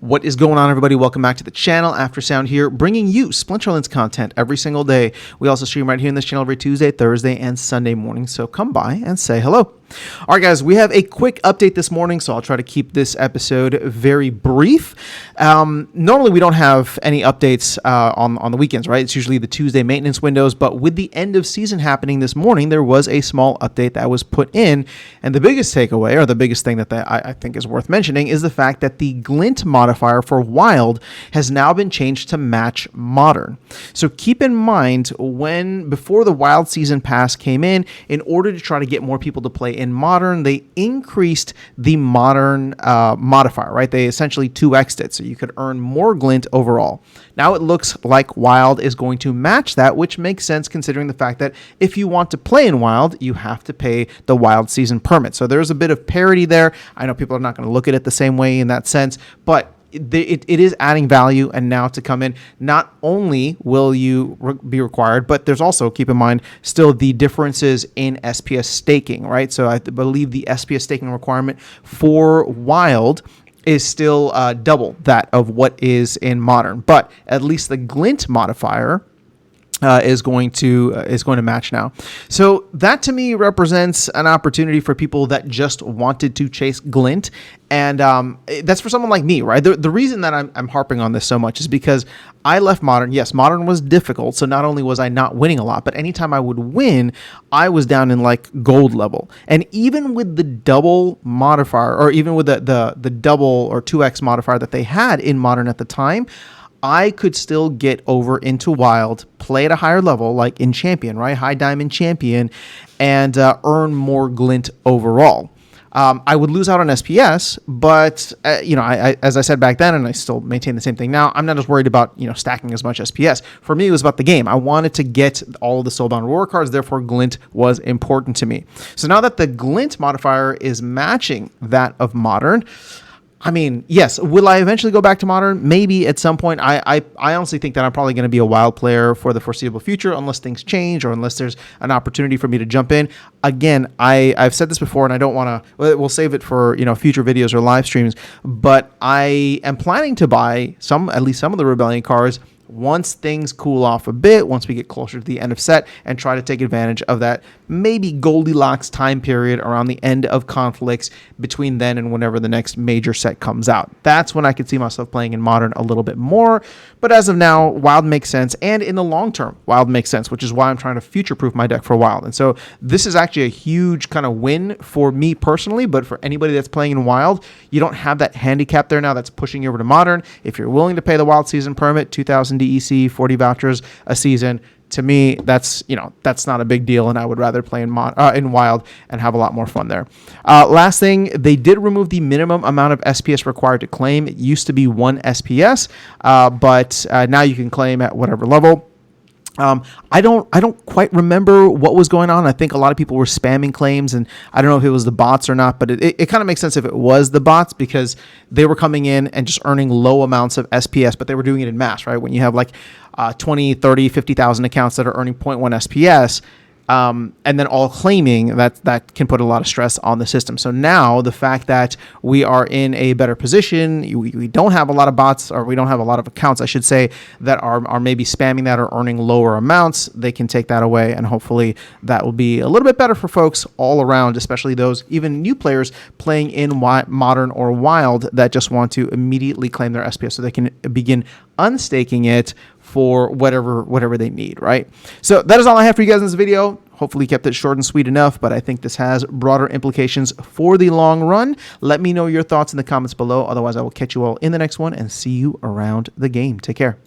What is going on, everybody? Welcome back to the channel. Aftersound here, bringing you Splinterlands content every single day. We also stream right here in this channel every Tuesday, Thursday, and Sunday morning, so come by and say hello. All right, guys, we have a quick update this morning, so I'll try to keep this episode very brief. Normally, we don't have any updates on the weekends, right? It's usually the Tuesday maintenance windows, but with the end of season happening this morning, there was a small update that was put in, and the biggest takeaway, or the biggest thing that I think is worth mentioning, is the fact that the glint modifier for Wild has now been changed to match Modern. So keep in mind, before the Wild Season Pass came in order to try to get more people to play in Modern, they increased the Modern modifier, right? They essentially 2x'd it, so you could earn more glint overall. Now it looks like Wild is going to match that, which makes sense considering the fact that if you want to play in Wild, you have to pay the Wild Season permit. So there's a bit of parity there. I know people are not going to look at it the same way in that sense, but it is adding value, and now to come in, not only will you be required, but there's also, keep in mind, still the differences in SPS staking, right? So I believe the SPS staking requirement for Wild is still double that of what is in Modern, but at least the glint modifier is going to match now. So that to me represents an opportunity for people that just wanted to chase glint, and that's for someone like me, right? The reason that I'm harping on this so much is because I left Modern. Yes, Modern was difficult, so not only was I not winning a lot, but anytime I would win, I was down in like gold level. And even with the double modifier, or even with the double or 2x modifier that they had in Modern at the time, I could still get over into Wild, play at a higher level, like in Champion, right? High Diamond Champion, and earn more glint overall. I would lose out on SPS, but as I said back then, and I still maintain the same thing now, I'm not as worried about stacking as much SPS. For me, it was about the game. I wanted to get all of the Soulbound Reward cards, therefore glint was important to me. So now that the glint modifier is matching that of Modern, I mean, yes, will I eventually go back to Modern? Maybe at some point. I honestly think that I'm probably going to be a Wild player for the foreseeable future unless things change or unless there's an opportunity for me to jump in. Again, I've said this before, and I don't want to, we'll save it for future videos or live streams, but I am planning to buy at least some of the Rebellion cards once things cool off a bit, once we get closer to the end of set, and try to take advantage of that maybe Goldilocks time period around the end of conflicts between then and whenever the next major set comes out. That's when I could see myself playing in Modern a little bit more, but as of now, Wild makes sense, and in the long term, Wild makes sense, which is why I'm trying to future-proof my deck for Wild. And so this is actually a huge kind of win for me personally, but for anybody that's playing in Wild, you don't have that handicap there now that's pushing you over to Modern. If you're willing to pay the Wild Season permit, 2,000 DEC, 40 vouchers a season, to me, that's not a big deal, and I would rather play in Wild and have a lot more fun there. Last thing, they did remove the minimum amount of SPS required to claim. It used to be 1 SPS, but now you can claim at whatever level. I don't quite remember what was going on. I think a lot of people were spamming claims, and I don't know if it was the bots or not, but it kind of makes sense if it was the bots, because they were coming in and just earning low amounts of SPS, but they were doing it in mass, right? When you have like 20, 30, 50,000 accounts that are earning 0.1 SPS, and then all claiming, that can put a lot of stress on the system. So now the fact that we are in a better position, we don't have a lot of bots, or we don't have a lot of accounts, I should say, that are maybe spamming that or earning lower amounts, they can take that away, and hopefully that will be a little bit better for folks all around, especially those even new players playing in Modern or Wild that just want to immediately claim their SPS so they can begin unstaking it for whatever they need, right? So that is all I have for you guys in this video. Hopefully kept it short and sweet enough, but I think this has broader implications for the long run. Let me know your thoughts in the comments below. Otherwise, I will catch you all in the next one and see you around the game. Take care.